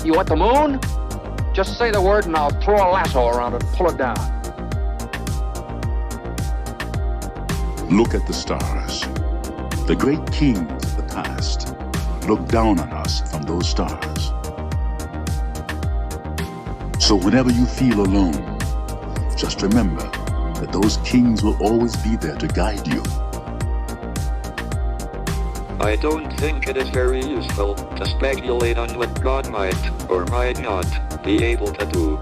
You want the moon? Just say the word and I'll throw a lasso around it and pull it down. Look at the stars. The great kings of the past look down on us from those stars. So whenever you feel alone, just remember that those kings will always be there to guide you. I don't think it is very useful to speculate on what God might or might not be able to do.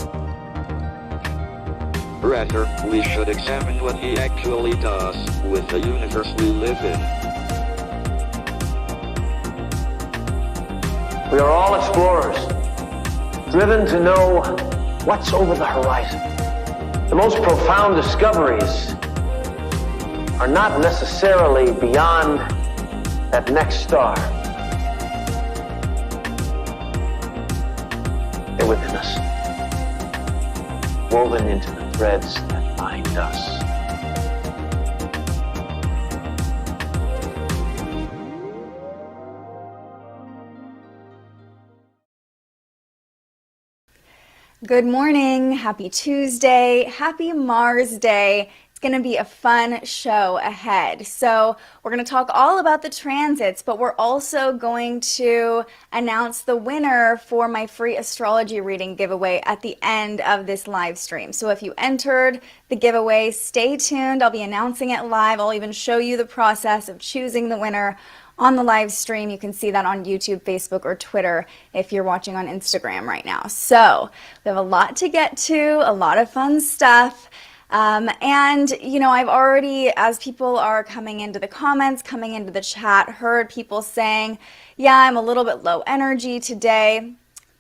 Rather, we should examine what He actually does with the universe we live in. We are all explorers, driven to know what's over the horizon. The most profound discoveries are not necessarily beyond that next star. They're within us, woven into the threads that bind us. Good morning, happy Tuesday, happy Mars Day. It's going to be a fun show ahead. So we're going to talk all about the transits, but we're also going to announce the winner for my free astrology reading giveaway at the end of this live stream. So if you entered the giveaway, stay tuned. I'll be announcing it live. I'll even show you the process of choosing the winner on the live stream. You can see that on YouTube, Facebook, or Twitter if you're watching on Instagram right now. So we have a lot to get to, a lot of fun stuff. And, you know, I've already, as people are coming into the comments, coming into the chat, heard people saying, yeah, I'm a little bit low energy today.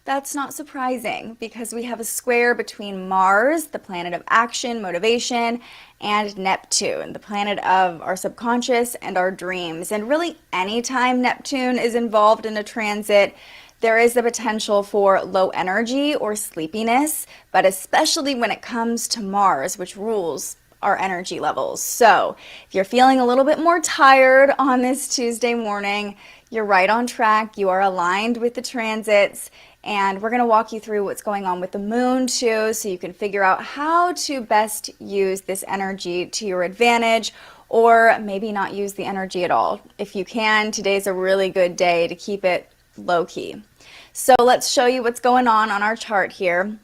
That's not surprising because we have a square between Mars, the planet of action, motivation, and Neptune, the planet of our subconscious and our dreams. And really, anytime Neptune is involved in a transit, there is the potential for low energy or sleepiness, but especially when it comes to Mars, which rules our energy levels. So if you're feeling a little bit more tired on this Tuesday morning, you're right on track. You are aligned with the transits. And we're going to walk you through what's going on with the moon too, so you can figure out how to best use this energy to your advantage, or maybe not use the energy at all. If you can, today's a really good day to keep it low key. So let's show you what's going on our chart here.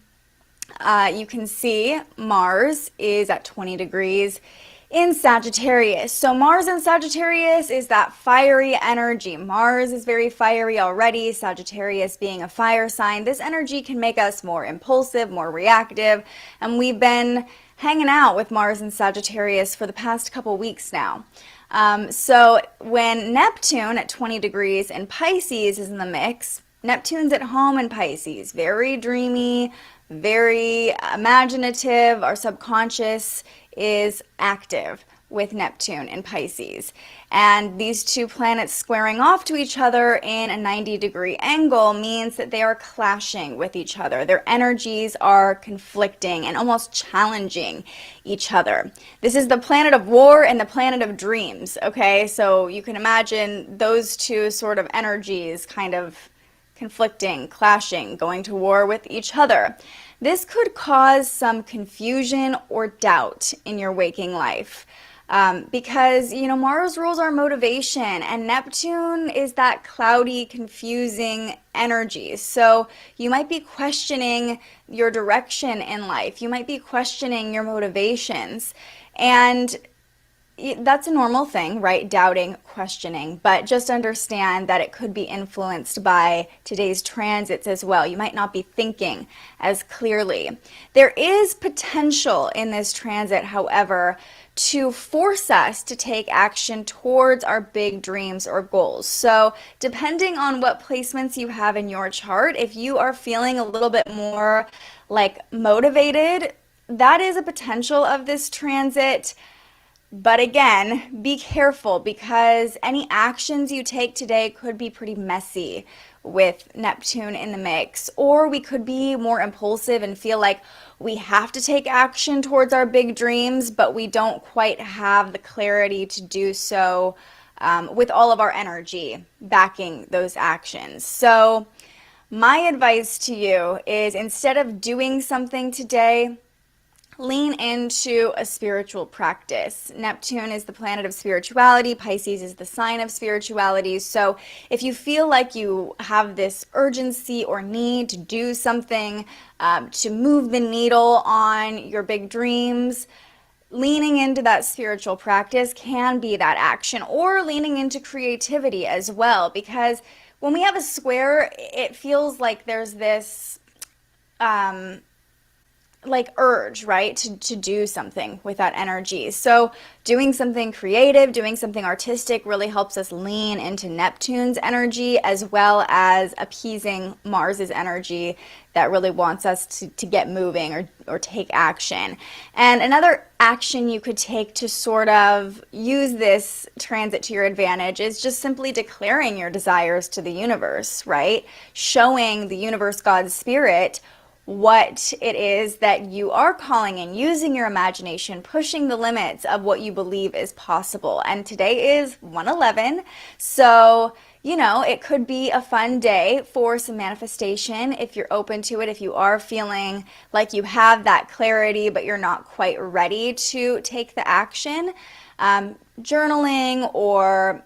You can see Mars is at 20 degrees in Sagittarius. So Mars in Sagittarius is that fiery energy. Mars is very fiery already, Sagittarius being a fire sign. This energy can make us more impulsive, more reactive, and we've been hanging out with Mars in Sagittarius for the past couple weeks now. So when Neptune at 20 degrees in Pisces is in the mix, Neptune's at home in Pisces, very dreamy, very imaginative. Our subconscious is active with Neptune in Pisces. And these two planets squaring off to each other in a 90-degree angle means that they are clashing with each other. Their energies are conflicting and almost challenging each other. This is the planet of war and the planet of dreams, okay? So you can imagine those two sort of energies kind of conflicting, clashing, going to war with each other. This could cause some confusion or doubt in your waking life because, you know, Mars rules our motivation and Neptune is that cloudy, confusing energy. So you might be questioning your direction in life. You might be questioning your motivations, and that's a normal thing, right? Doubting, questioning, but just understand that it could be influenced by today's transits as well. You might not be thinking as clearly. There is potential in this transit, however, to force us to take action towards our big dreams or goals. So depending on what placements you have in your chart, if you are feeling a little bit more like motivated, that is a potential of this transit. But again, be careful because any actions you take today could be pretty messy with Neptune in the mix, or we could be more impulsive and feel like we have to take action towards our big dreams, but we don't quite have the clarity to do so with all of our energy backing those actions. So My advice to you is, instead of doing something today, lean into a spiritual practice. Neptune is the planet of spirituality. Pisces is the sign of spirituality. So if you feel like you have this urgency or need to do something to move the needle on your big dreams, leaning into that spiritual practice can be that action, or leaning into creativity as well. Because when we have a square, it feels like there's this like urge, right, to do something with that energy. So doing something creative, doing something artistic really helps us lean into Neptune's energy, as well as appeasing Mars's energy that really wants us to get moving or take action. And another action you could take to sort of use this transit to your advantage is just simply declaring your desires to the universe, right? Showing the universe, God's spirit, what it is that you are calling in, using your imagination, pushing the limits of what you believe is possible. And today is 1/11, so it could be a fun day for some manifestation if you're open to it, if you are feeling like you have that clarity but you're not quite ready to take the action. Journaling, or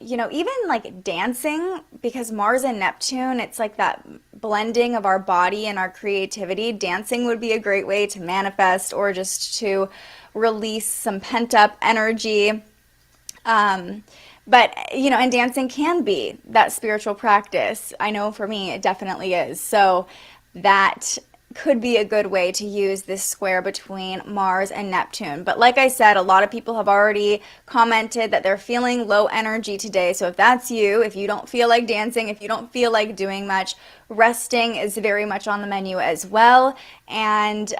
even like dancing, because Mars and Neptune, it's like that blending of our body and our creativity. Dancing would be a great way to manifest, or just to release some pent-up energy. But, and dancing can be that spiritual practice. I know for me, it definitely is. So that could be a good way to use this square between Mars and Neptune. But like I said, a lot of people have already commented that they're feeling low energy today. So if that's you, if you don't feel like dancing, if you don't feel like doing much, resting is very much on the menu as well. And,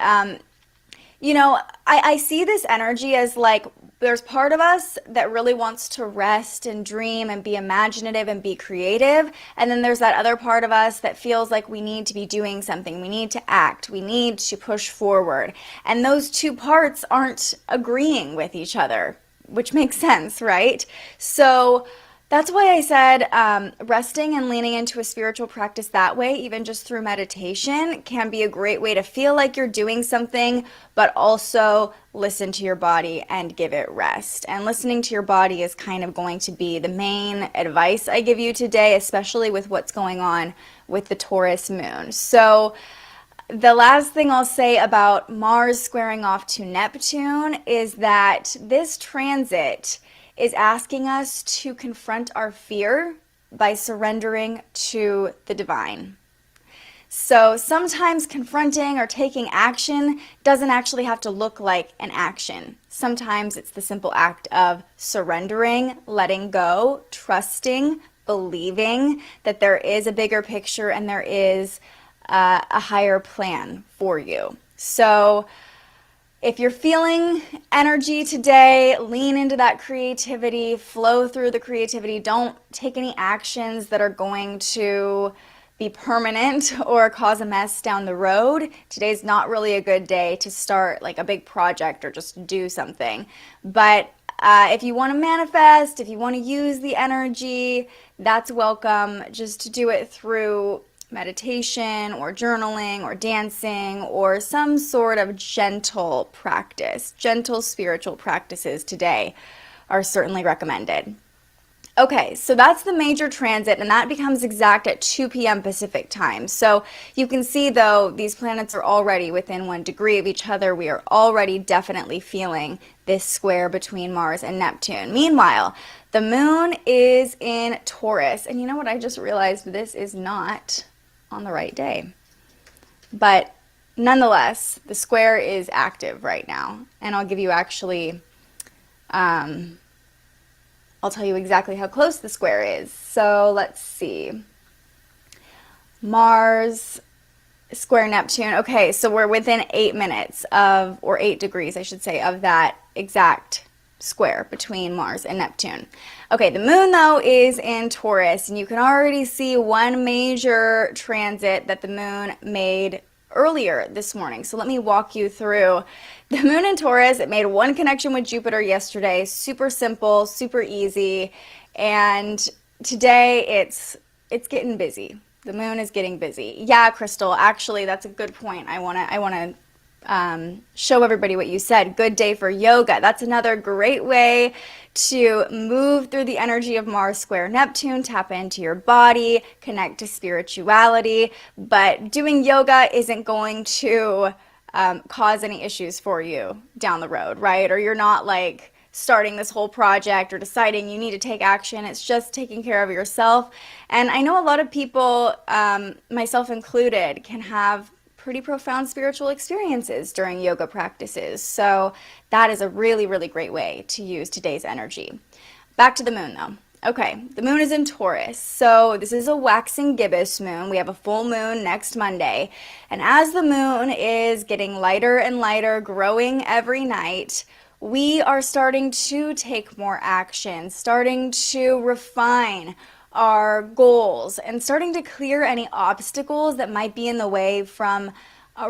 I see this energy as like, there's part of us that really wants to rest and dream and be imaginative and be creative. And then there's that other part of us that feels like we need to be doing something. We need to act. We need to push forward. And those two parts aren't agreeing with each other, which makes sense, right? So that's why I said resting and leaning into a spiritual practice that way, even just through meditation, can be a great way to feel like you're doing something, but also listen to your body and give it rest. And listening to your body is kind of going to be the main advice I give you today, especially with what's going on with the Taurus moon. So the last thing I'll say about Mars squaring off to Neptune is that this transit is asking us to confront our fear by surrendering to the divine. So sometimes confronting or taking action doesn't actually have to look like an action. Sometimes it's the simple act of surrendering, letting go, trusting, believing that there is a bigger picture and there is a higher plan for you. So if you're feeling energy today, lean into that creativity, flow through the creativity. Don't take any actions that are going to be permanent or cause a mess down the road. Today's not really a good day to start like a big project or just do something. But if you want to manifest, if you want to use the energy, that's welcome. Just to do it through meditation or journaling or dancing or some sort of gentle practice. Gentle spiritual practices today are certainly recommended. Okay, so that's the major transit, and that becomes exact at 2 p.m. Pacific time. So you can see, though, these planets are already within 1 degree of each other. We are already definitely feeling this square between Mars and Neptune. Meanwhile, the moon is in Taurus. And you know what? I just realized this is not on the right day. But nonetheless, the square is active right now. And I'll give you actually, I'll tell you exactly how close the square is. So let's see. Mars square Neptune. Okay, so we're within 8 minutes of, or 8 degrees, I should say, of that exact square between Mars and Neptune. Okay, the moon though is in Taurus, and you can already see one major transit that the moon made earlier this morning. So let me walk you through. The moon in Taurus, it made one connection with Jupiter yesterday. Super simple, super easy. And today it's getting busy. The moon is getting busy. Yeah, Crystal, actually, that's a good point. I want to show everybody what you said. Good day for yoga. That's another great way to move through the energy of Mars square Neptune, tap into your body, connect to spirituality. But doing yoga isn't going to cause any issues for you down the road, right? Or you're not like starting this whole project or deciding you need to take action. It's just taking care of yourself. And I know a lot of people, myself included, can have pretty profound spiritual experiences during yoga practices. So that is a really, really great way to use today's energy. Back to the moon though. Okay, the moon is in Taurus. So this is a waxing gibbous moon. We have a full moon next Monday. And as the moon is getting lighter and lighter, growing every night, we are starting to take more action, starting to refine our goals, and starting to clear any obstacles that might be in the way from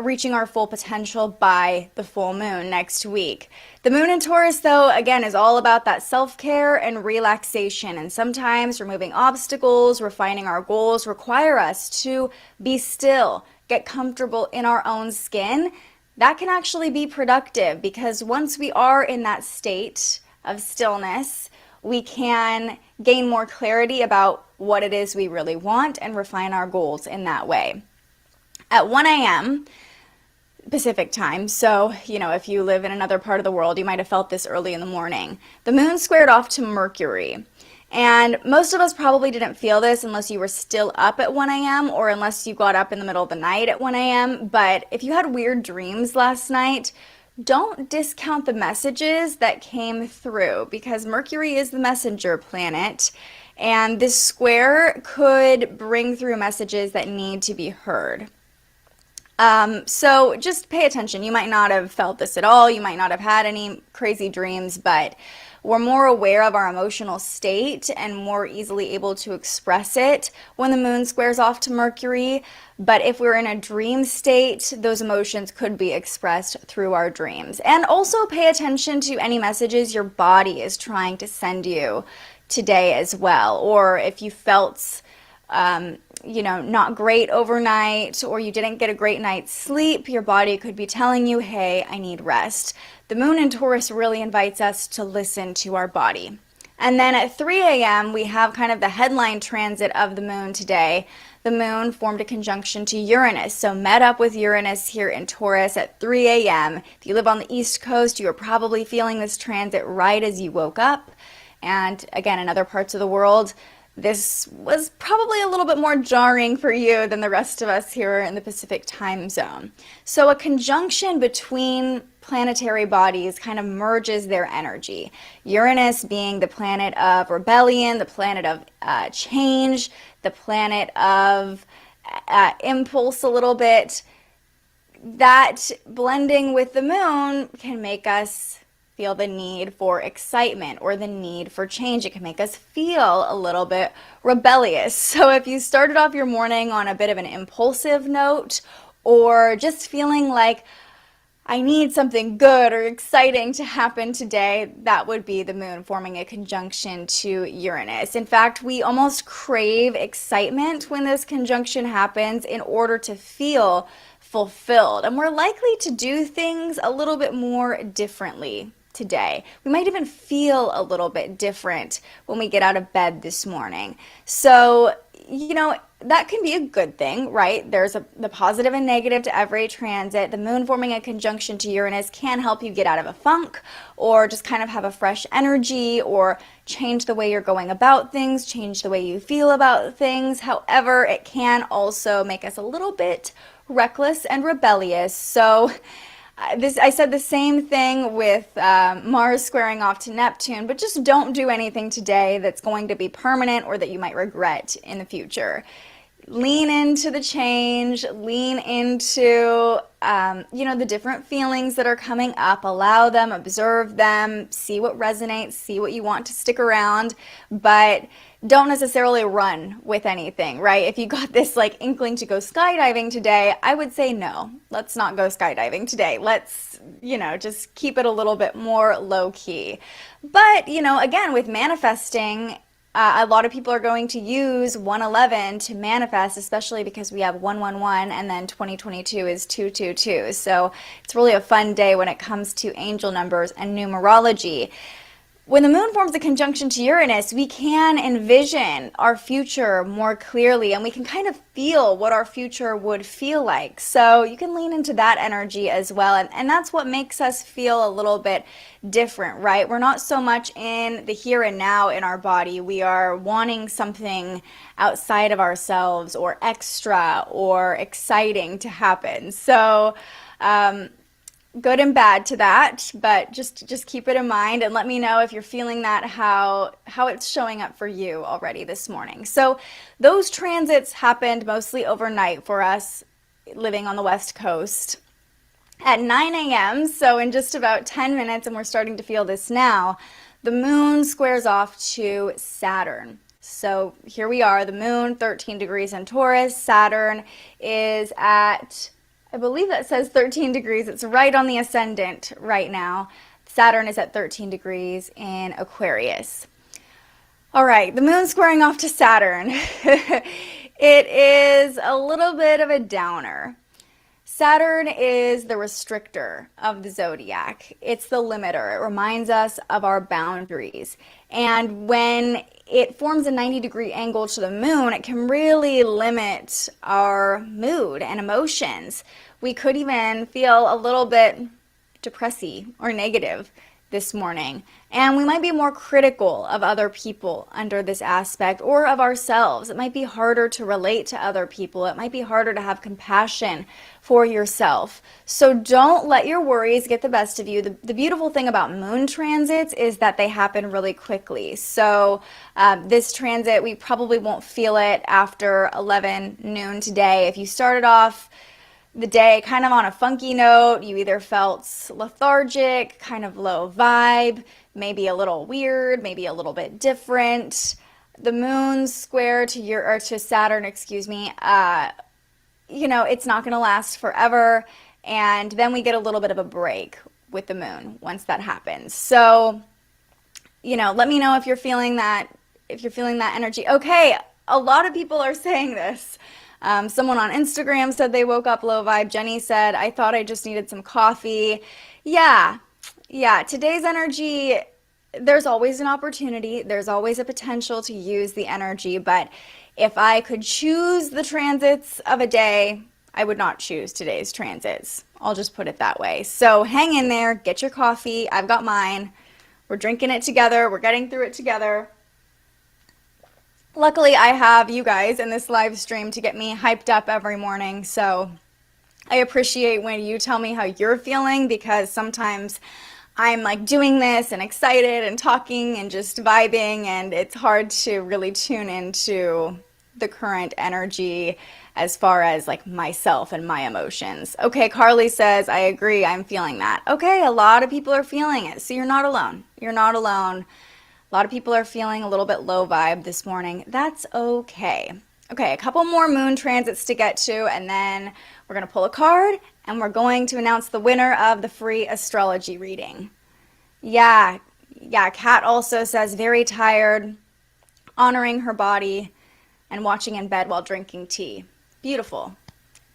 reaching our full potential by the full moon next week. The moon in Taurus, though, again, is all about that self-care and relaxation. And sometimes removing obstacles, refining our goals require us to be still, get comfortable in our own skin. That can actually be productive because once we are in that state of stillness, we can gain more clarity about what it is we really want and refine our goals in that way. At 1 a.m. Pacific time, so, if you live in another part of the world, you might have felt this early in the morning, the moon squared off to Mercury. And most of us probably didn't feel this unless you were still up at 1 a.m. or unless you got up in the middle of the night at 1 a.m. But if you had weird dreams last night, don't discount the messages that came through because Mercury is the messenger planet. And this square could bring through messages that need to be heard. So just pay attention. You might not have felt this at all. You might not have had any crazy dreams, but we're more aware of our emotional state and more easily able to express it when the moon squares off to Mercury. But if we're in a dream state, those emotions could be expressed through our dreams. And also pay attention to any messages your body is trying to send you today as well. Or if you felt not great overnight, or you didn't get a great night's sleep, your body could be telling you, hey, I need rest. The moon in Taurus really invites us to listen to our body. And then at 3 a.m., we have kind of the headline transit of the moon today. The moon formed a conjunction to Uranus, so met up with Uranus here in Taurus at 3 a.m. If you live on the East Coast, you are probably feeling this transit right as you woke up. And again, in other parts of the world, this was probably a little bit more jarring for you than the rest of us here in the Pacific time zone. So a conjunction between planetary bodies kind of merges their energy. Uranus being the planet of rebellion, the planet of change, the planet of impulse a little bit. That blending with the moon can make us feel the need for excitement or the need for change. It can make us feel a little bit rebellious. So if you started off your morning on a bit of an impulsive note, or just feeling like I need something good or exciting to happen today, that would be the moon forming a conjunction to Uranus. In fact, we almost crave excitement when this conjunction happens in order to feel fulfilled. And we're likely to do things a little bit more differently today. We might even feel a little bit different when we get out of bed this morning. So, that can be a good thing, right? There's the positive and negative to every transit. The moon forming a conjunction to Uranus can help you get out of a funk or just kind of have a fresh energy or change the way you're going about things, change the way you feel about things. However, it can also make us a little bit reckless and rebellious. So I said the same thing with Mars squaring off to Neptune, but just don't do anything today that's going to be permanent or that you might regret in the future. Lean into the change, lean into, the different feelings that are coming up, allow them, observe them, see what resonates, see what you want to stick around, but don't necessarily run with anything, right? If you got this inkling to go skydiving today, I would say no, let's not go skydiving today. Let's, just keep it a little bit more low key. But, again, with manifesting, A lot of people are going to use 111 to manifest, especially because we have 111 and then 2022 is 222. So it's really a fun day when it comes to angel numbers and numerology. When the moon forms a conjunction to Uranus, we can envision our future more clearly, and we can kind of feel what our future would feel like. So you can lean into that energy as well. And that's what makes us feel a little bit different, right? We're not so much in the here and now in our body. We are wanting something outside of ourselves or extra or exciting to happen. So, good and bad to that, but just keep it in mind and let me know if you're feeling that, how it's showing up for you already this morning. So those transits happened mostly overnight for us living on the West Coast at 9 a.m. So in just about 10 minutes, and we're starting to feel this now, the moon squares off to Saturn. So here we are, the moon 13 degrees in Taurus. Saturn is at, I believe that says 13 degrees. It's right on the ascendant right now. Saturn is at 13 degrees in Aquarius. All right, the moon squaring off to Saturn. It is a little bit of a downer. Saturn is the restrictor of the zodiac. It's the limiter. It reminds us of our boundaries. And when it forms a 90-degree angle to the moon, it can really limit our mood and emotions. We could even feel a little bit depressy or negative this morning. And we might be more critical of other people under this aspect, or of ourselves. It might be harder to relate to other people. It might be harder to have compassion for yourself. So don't let your worries get the best of you. The beautiful thing about moon transits is that they happen really quickly. So this transit, we probably won't feel it after 11 noon today. If you started off the day kind of on a funky note, you either felt lethargic, kind of low vibe, maybe a little weird, maybe a little bit different. The moon square to Saturn, excuse me, it's not going to last forever, and then we get a little bit of a break with the moon once that happens. So, let me know if you're feeling that, energy. Okay, a lot of people are saying this. Someone on Instagram said they woke up low vibe. Jenny said, I thought I just needed some coffee. Yeah, today's energy, there's always an opportunity. There's always a potential to use the energy, but if I could choose the transits of a day, I would not choose today's transits. I'll just put it that way. So hang in there, get your coffee. I've got mine. We're drinking it together. We're getting through it together. Luckily, I have you guys in this live stream to get me hyped up every morning. So I appreciate when you tell me how you're feeling, because sometimes I'm like doing this and excited and talking and just vibing, and it's hard to really tune into the current energy as far as like myself and my emotions. Okay, Carly says, I agree, I'm feeling that. Okay, a lot of people are feeling it, so you're not alone. You're not alone. A lot of people are feeling a little bit low vibe this morning. That's okay. Okay, a couple more moon transits to get to, and then we're going to pull a card, and we're going to announce the winner of the free astrology reading. Yeah, Kat also says, very tired, honoring her body, and watching in bed while drinking tea. Beautiful,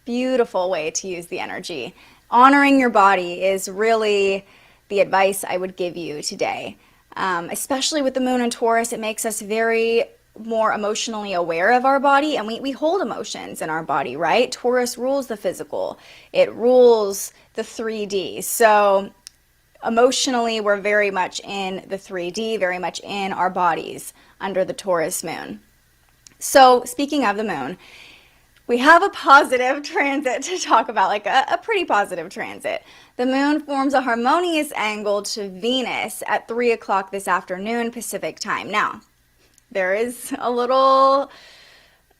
beautiful way to use the energy. Honoring your body is really the advice I would give you today. Especially with the moon in Taurus, it makes us very more emotionally aware of our body, and we hold emotions in our body, right? Taurus rules the physical. It rules the 3D. So emotionally, we're very much in the 3D, very much in our bodies under the Taurus moon. So speaking of the moon, we have a positive transit to talk about, like a pretty positive transit. The moon forms a harmonious angle to Venus at 3 o'clock this afternoon Pacific time. Now, there is a little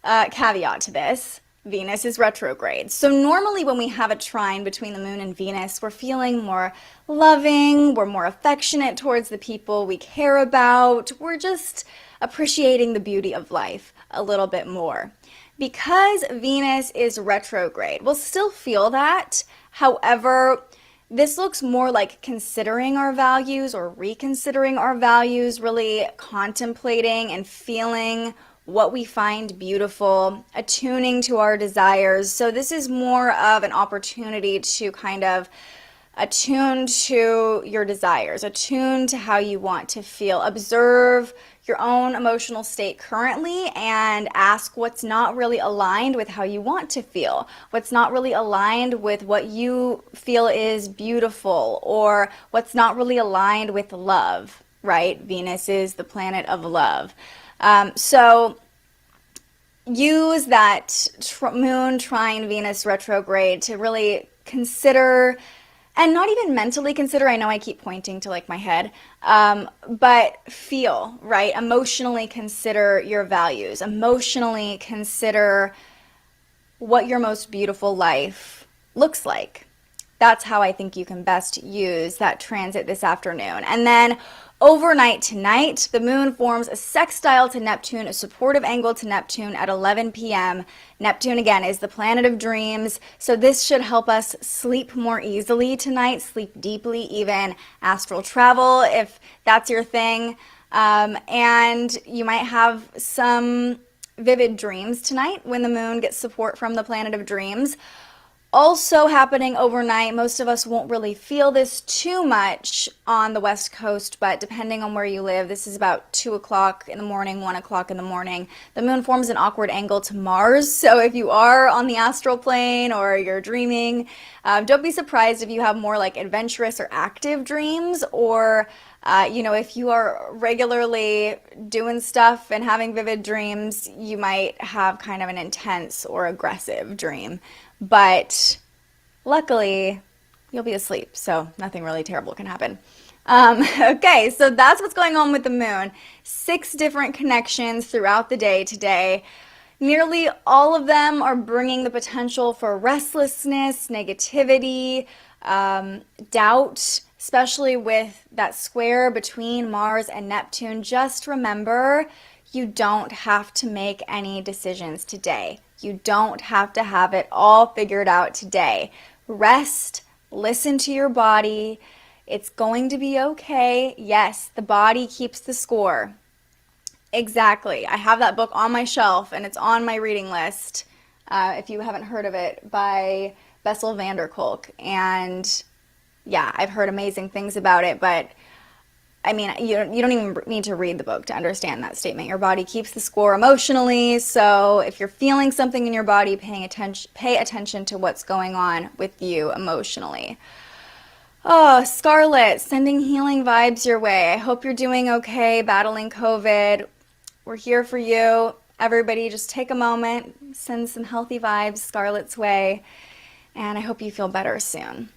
caveat to this. Venus is retrograde. So normally when we have a trine between the moon and Venus, we're feeling more loving, we're more affectionate towards the people we care about, we're just appreciating the beauty of life a little bit more. Because Venus is retrograde, we'll still feel that. However, this looks more like considering our values or reconsidering our values, really contemplating and feeling what we find beautiful, attuning to our desires. So this is more of an opportunity to kind of attune to your desires, attune to how you want to feel, observe your own emotional state currently and ask what's not really aligned with how you want to feel, what's not really aligned with what you feel is beautiful, or what's not really aligned with love, right? Venus is the planet of love. So use that moon trine Venus retrograde to really consider, and not even mentally consider, I know I keep pointing to like my head, but feel, right? Emotionally consider your values. Emotionally consider what your most beautiful life looks like. That's how I think you can best use that transit this afternoon. And then overnight tonight, the moon forms a sextile to Neptune, a supportive angle to Neptune at 11 p.m. Neptune, again, is the planet of dreams, so this should help us sleep more easily tonight, sleep deeply, even astral travel, if that's your thing. And you might have some vivid dreams tonight when the moon gets support from the planet of dreams. Also happening overnight, most of us won't really feel this too much on the West Coast, but depending on where you live, this is about 2 o'clock in the morning, 1 o'clock in the morning. The moon forms an awkward angle to Mars, so if you are on the astral plane or you're dreaming, don't be surprised if you have more like adventurous or active dreams, or if you are regularly doing stuff and having vivid dreams, you might have kind of an intense or aggressive dream. But luckily, you'll be asleep, so nothing really terrible can happen. Okay, so that's what's going on with the moon. 6 different connections throughout the day today. Nearly all of them are bringing the potential for restlessness, negativity, doubt, especially with that square between Mars and Neptune. Just remember, you don't have to make any decisions today. You don't have to have it all figured out today. Rest, listen to your body. It's going to be okay. Yes, the body keeps the score. Exactly. I have that book on my shelf and it's on my reading list, if you haven't heard of it, by Bessel van der Kolk. And yeah, I've heard amazing things about it, but I mean, you don't even need to read the book to understand that statement. Your body keeps the score emotionally, so if you're feeling something in your body, pay attention to what's going on with you emotionally. Oh, Scarlett, sending healing vibes your way. I hope you're doing okay, battling COVID. We're here for you. Everybody, just take a moment, send some healthy vibes Scarlett's way, and I hope you feel better soon.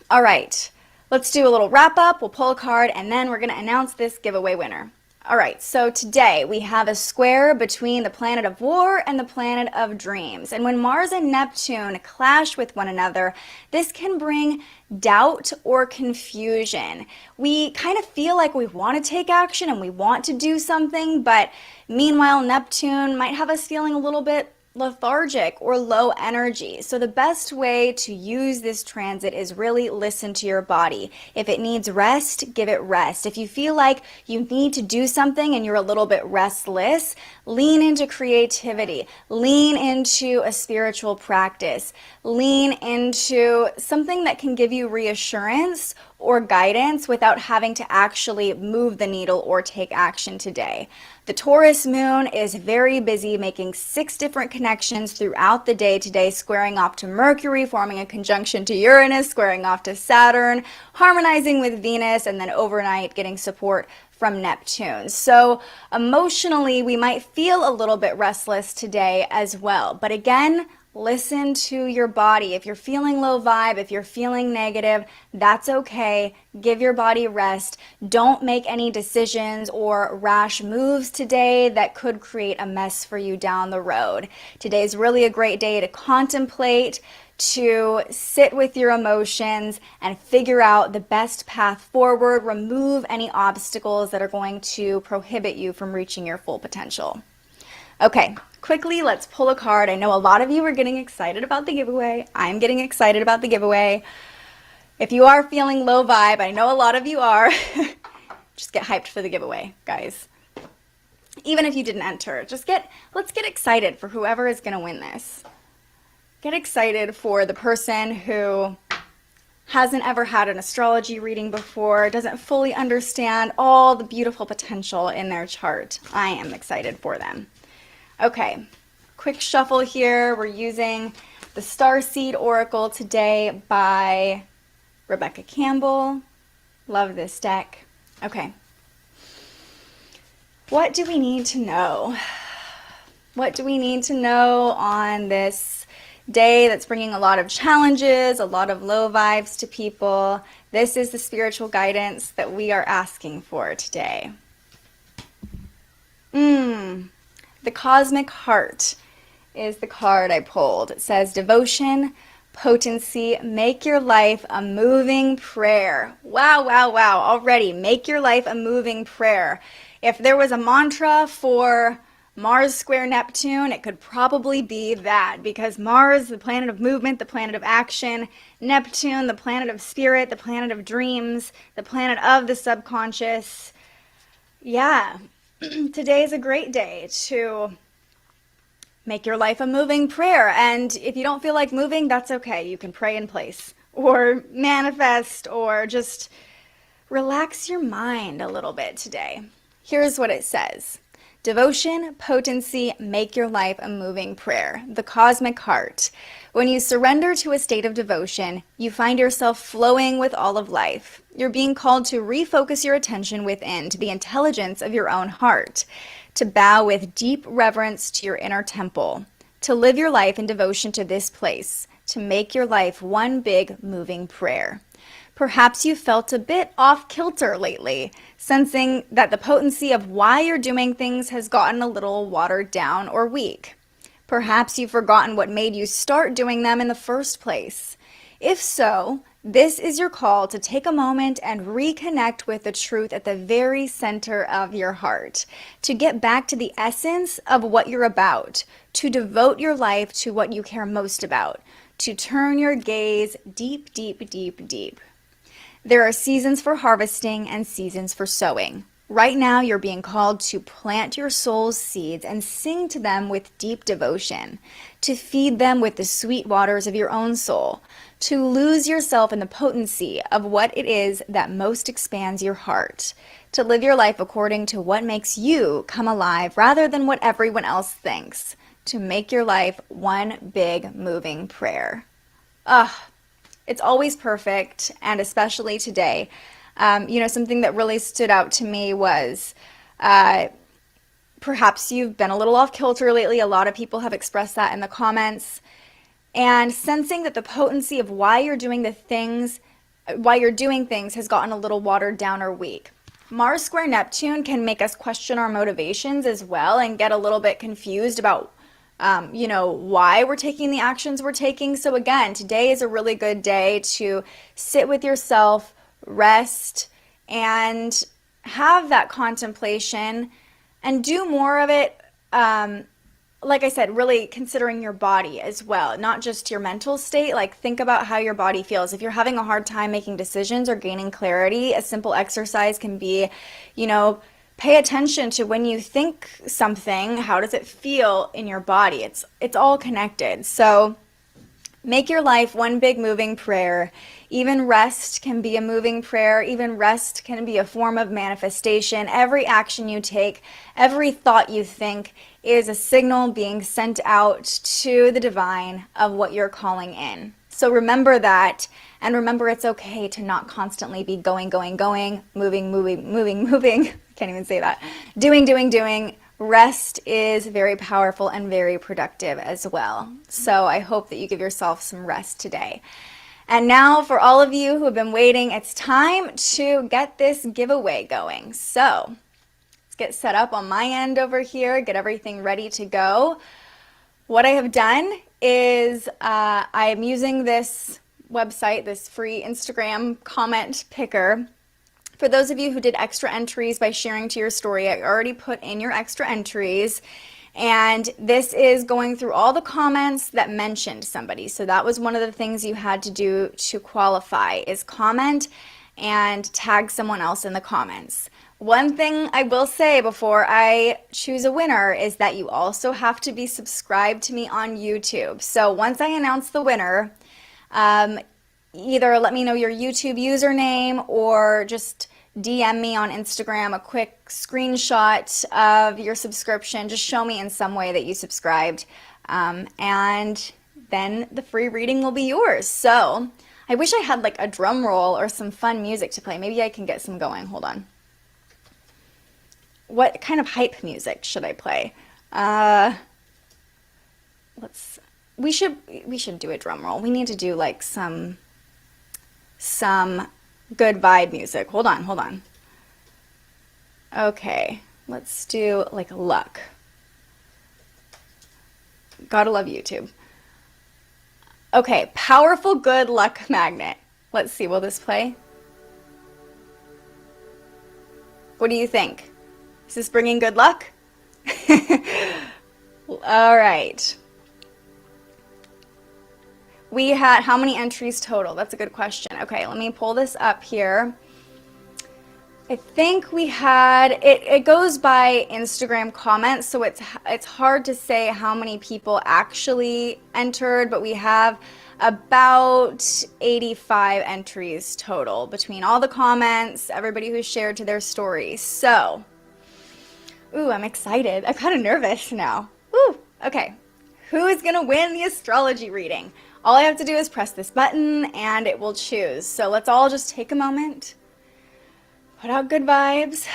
All right. Let's do a little wrap up, we'll pull a card, and then we're going to announce this giveaway winner. All right, so today we have a square between the planet of war and the planet of dreams. And when Mars and Neptune clash with one another, this can bring doubt or confusion. We kind of feel like we want to take action and we want to do something, but meanwhile, Neptune might have us feeling a little bit lethargic or low energy. So the best way to use this transit is really listen to your body. If it needs rest, give it rest. If you feel like you need to do something and you're a little bit restless, lean into creativity, lean into a spiritual practice, lean into something that can give you reassurance or guidance without having to actually move the needle or take action today. The Taurus moon is very busy making 6 different connections throughout the day today, squaring off to Mercury, forming a conjunction to Uranus, squaring off to Saturn, harmonizing with Venus, and then overnight getting support from Neptune. So emotionally, we might feel a little bit restless today as well. But again, listen to your body. If you're feeling low vibe, if you're feeling negative, that's okay. Give your body rest. Don't make any decisions or rash moves today that could create a mess for you down the road. Today's really a great day to contemplate, to sit with your emotions and figure out the best path forward. Remove any obstacles that are going to prohibit you from reaching your full potential. Okay, quickly, let's pull a card. I know a lot of you are getting excited about the giveaway. I'm getting excited about the giveaway. If you are feeling low vibe, I know a lot of you are, just get hyped for the giveaway, guys. Even if you didn't enter, let's get excited for whoever is going to win this. Get excited for the person who hasn't ever had an astrology reading before, doesn't fully understand all the beautiful potential in their chart. I am excited for them. Okay, quick shuffle here. We're using the Starseed Oracle today by Rebecca Campbell. Love this deck. Okay. What do we need to know? What do we need to know on this day that's bringing a lot of challenges, a lot of low vibes to people? This is the spiritual guidance that we are asking for today. The Cosmic Heart is the card I pulled. It says, devotion, potency, make your life a moving prayer. Wow, wow, wow. Already, make your life a moving prayer. If there was a mantra for Mars square Neptune, it could probably be that, because Mars, the planet of movement, the planet of action, Neptune, the planet of spirit, the planet of dreams, the planet of the subconscious. Yeah, today is a great day to make your life a moving prayer. And if you don't feel like moving, that's okay. You can pray in place or manifest or just relax your mind a little bit today. Here's what it says. Devotion, potency, make your life a moving prayer. The Cosmic Heart. When you surrender to a state of devotion, you find yourself flowing with all of life. You're being called to refocus your attention within, to the intelligence of your own heart, to bow with deep reverence to your inner temple, to live your life in devotion to this place, to make your life one big moving prayer. Perhaps you felt a bit off kilter lately, sensing that the potency of why you're doing things has gotten a little watered down or weak. Perhaps you've forgotten what made you start doing them in the first place. If so, this is your call to take a moment and reconnect with the truth at the very center of your heart, to get back to the essence of what you're about, to devote your life to what you care most about, to turn your gaze deep, deep, deep, deep. There are seasons for harvesting and seasons for sowing. Right now, you're being called to plant your soul's seeds and sing to them with deep devotion, to feed them with the sweet waters of your own soul, to lose yourself in the potency of what it is that most expands your heart, to live your life according to what makes you come alive rather than what everyone else thinks, to make your life one big moving prayer. It's always perfect, and especially today. Something that really stood out to me was perhaps you've been a little off kilter lately. A lot of people have expressed that in the comments. And sensing that the potency of why you're doing things has gotten a little watered down or weak. Mars square Neptune can make us question our motivations as well and get a little bit confused about why we're taking the actions we're taking. So again, today is a really good day to sit with yourself, rest, and have that contemplation and do more of it. Like I said, really considering your body as well, not just your mental state. Like, think about how your body feels. If you're having a hard time making decisions or gaining clarity, a simple exercise can be, pay attention to when you think something, how does it feel in your body? It's all connected. So make your life one big moving prayer. Even rest can be a moving prayer. Even rest can be a form of manifestation. Every action you take, every thought you think is a signal being sent out to the divine of what you're calling in. So remember that, and remember it's okay to not constantly be going, moving. Can't even say that. Doing. Rest is very powerful and very productive as well. So I hope that you give yourself some rest today. And now for all of you who have been waiting, it's time to get this giveaway going. So let's get set up on my end over here, get everything ready to go. What I have done is I am using this website, this free Instagram comment picker. For those of you who did extra entries by sharing to your story, I already put in your extra entries. And this is going through all the comments that mentioned somebody. So that was one of the things you had to do to qualify, is comment and tag someone else in the comments. One thing I will say before I choose a winner is that you also have to be subscribed to me on YouTube. So once I announce the winner, either let me know your YouTube username or just DM me on Instagram a quick screenshot of your subscription. Just show me in some way that you subscribed. And then the free reading will be yours. So I wish I had like a drum roll or some fun music to play. Maybe I can get some going. Hold on. What kind of hype music should I play? We should do a drum roll. We need to do like some good vibe music. Hold on. Okay, let's do like luck. Gotta love YouTube. Okay, powerful good luck magnet. Let's see, will this play? What do you think? Is this bringing good luck? All right. We had how many entries total? That's a good question. Okay, let me pull this up here. I think we had, it goes by Instagram comments, so it's hard to say how many people actually entered, but we have about 85 entries total between all the comments, everybody who shared to their stories. So, ooh, I'm excited. I'm kind of nervous now. Ooh, okay. Who is going to win the astrology reading? All I have to do is press this button and it will choose. So let's all just take a moment. Put out good vibes.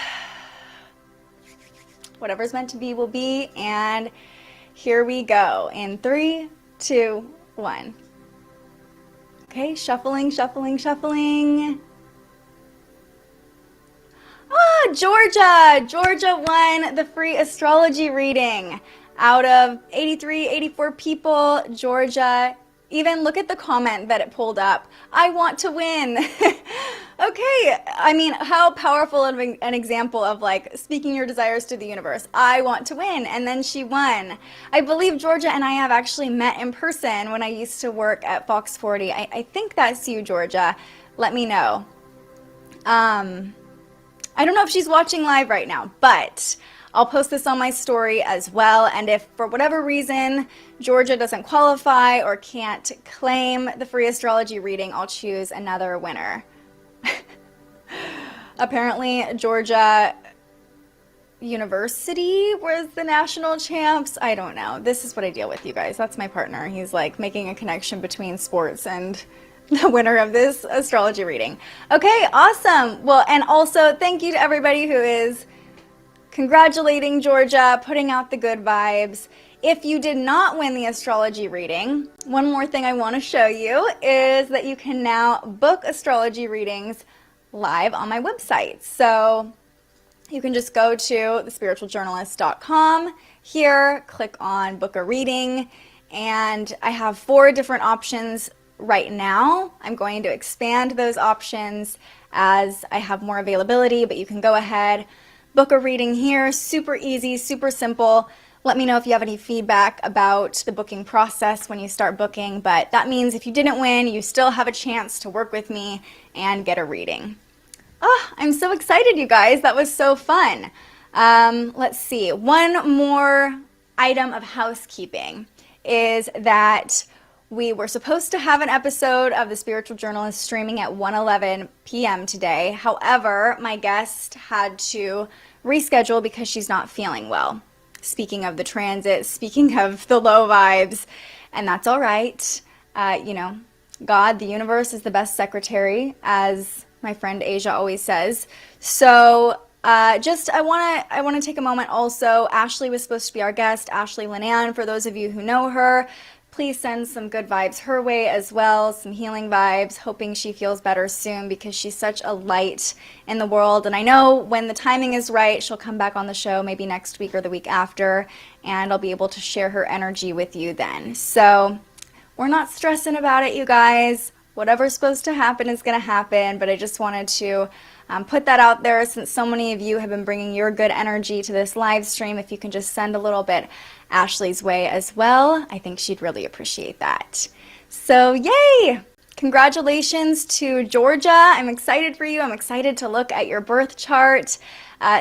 Whatever's meant to be will be. And here we go. In 3, 2, 1. Okay, shuffling. Ah, Georgia won the free astrology reading. Out of 83, 84 people, Georgia. Even look at the comment that it pulled up. I want to win. Okay, I mean, how powerful of an example of like speaking your desires to the universe. I want to win, and then she won. I believe Georgia and I have actually met in person when I used to work at Fox 40. I think that's you, Georgia. Let me know. I don't know if she's watching live right now, but I'll post this on my story as well. And if for whatever reason Georgia doesn't qualify or can't claim the free astrology reading, I'll choose another winner. Apparently Georgia University was the national champs. I don't know. This is what I deal with, you guys. That's my partner. He's like making a connection between sports and the winner of this astrology reading. Okay, awesome. Well, and also thank you to everybody who is congratulating Georgia, putting out the good vibes. If you did not win the astrology reading, one more thing I want to show you is that you can now book astrology readings live on my website. So you can just go to thespiritualjournalist.com here, click on book a reading, and I have 4 different options right now. I'm going to expand those options as I have more availability, but you can go ahead, book a reading here. Super easy, super simple. Let me know if you have any feedback about the booking process when you start booking, but that means if you didn't win, you still have a chance to work with me and get a reading. Oh, I'm so excited, you guys. That was so fun. Let's see. One more item of housekeeping is that we were supposed to have an episode of The Spiritual Journalist streaming at 1:11 p.m. today. However, my guest had to reschedule because she's not feeling well. Speaking of the transit, speaking of the low vibes, and that's all right. You know, God, the universe is the best secretary, as my friend Asia always says. So I want to take a moment also. Ashley was supposed to be our guest, Ashley Linan, for those of you who know her. Please send some good vibes her way as well, some healing vibes, hoping she feels better soon because she's such a light in the world. And I know when the timing is right, she'll come back on the show maybe next week or the week after, and I'll be able to share her energy with you then. So we're not stressing about it, you guys. whatever's supposed to happen is going to happen, but I just wanted to put that out there since so many of you have been bringing your good energy to this live stream. If you can just send a little bit Ashley's way as well, I think she'd really appreciate that. So yay! Congratulations to Georgia. I'm excited for you. I'm excited to look at your birth chart.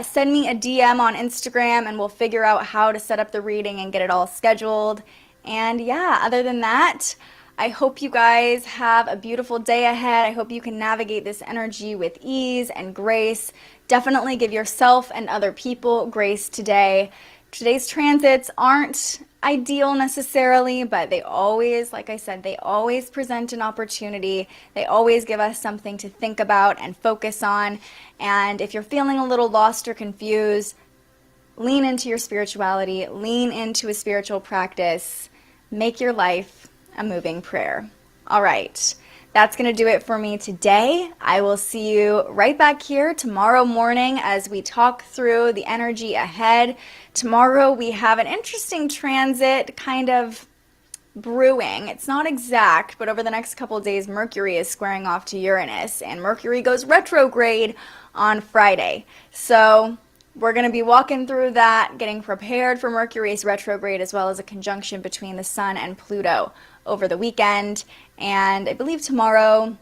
Send me a DM on Instagram and we'll figure out how to set up the reading and get it all scheduled. And yeah, other than that, I hope you guys have a beautiful day ahead. I hope you can navigate this energy with ease and grace. Definitely give yourself and other people grace today. Today's transits aren't ideal necessarily, but they always, like I said, they always present an opportunity. They always give us something to think about and focus on. And if you're feeling a little lost or confused, lean into your spirituality, lean into a spiritual practice, make your life a moving prayer. All right. That's going to do it for me today. I will see you right back here tomorrow morning as we talk through the energy ahead. Tomorrow we have an interesting transit kind of brewing. It's not exact, but over the next couple of days, Mercury is squaring off to Uranus, and Mercury goes retrograde on Friday. So we're going to be walking through that, getting prepared for Mercury's retrograde, as well as a conjunction between the Sun and Pluto over the weekend. And I believe tomorrow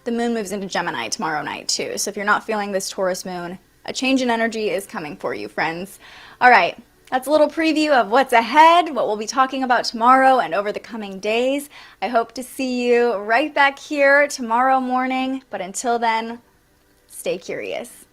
the moon moves into Gemini tomorrow night too. So if you're not feeling this Taurus moon, a change in energy is coming for you, friends. All right, that's a little preview of what's ahead, what we'll be talking about tomorrow and over the coming days. I hope to see you right back here tomorrow morning. But until then, stay curious.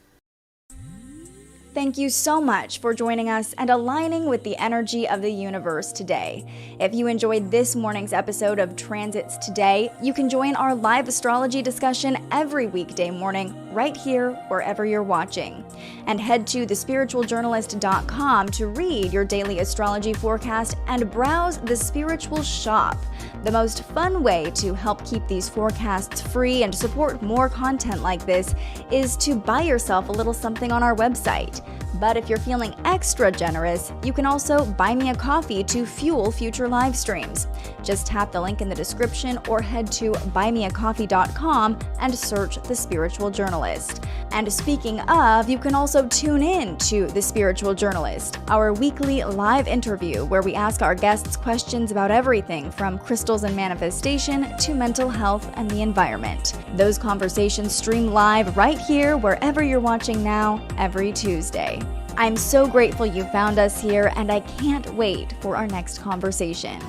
Thank you so much for joining us and aligning with the energy of the universe today. If you enjoyed this morning's episode of Transits Today, you can join our live astrology discussion every weekday morning right here wherever you're watching. And head to thespiritualjournalist.com to read your daily astrology forecast and browse the Spiritual Shop. The most fun way to help keep these forecasts free and support more content like this is to buy yourself a little something on our website. But if you're feeling extra generous, you can also buy me a coffee to fuel future live streams. Just tap the link in the description or head to buymeacoffee.com and search The Spiritual Journalist. And speaking of, you can also tune in to The Spiritual Journalist, our weekly live interview where we ask our guests questions about everything from crystals and manifestation to mental health and the environment. Those conversations stream live right here wherever you're watching now every Tuesday. I'm so grateful you found us here, and I can't wait for our next conversation.